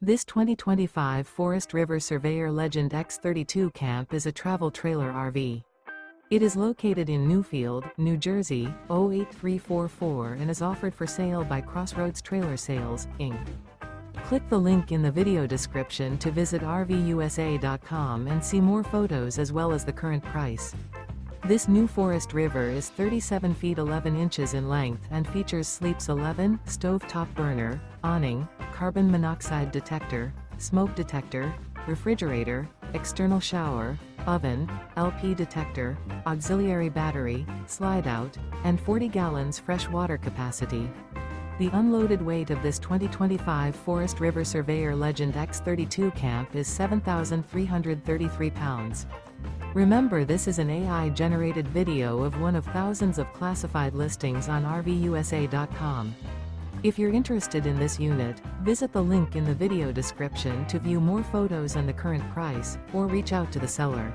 This 2025 Forest River Surveyor Legend X32 Camp is a travel trailer RV. It is located in Newfield, New Jersey, 08344 and is offered for sale by Crossroads Trailer Sales, Inc. Click the link in the video description to visit RVUSA.com and see more photos as well as the current price. This new Forest River is 37 feet 11 inches in length and features Sleeps 11, stove-top burner, awning, carbon monoxide detector, smoke detector, refrigerator, external shower, oven, LP detector, auxiliary battery, slide-out, and 40 gallons fresh water capacity. The unloaded weight of this 2025 Forest River Surveyor Legend X32 Camp is 7,333 pounds. Remember, this is an AI-generated video of one of thousands of classified listings on RVUSA.com. If you're interested in this unit, visit the link in the video description to view more photos and the current price, or reach out to the seller.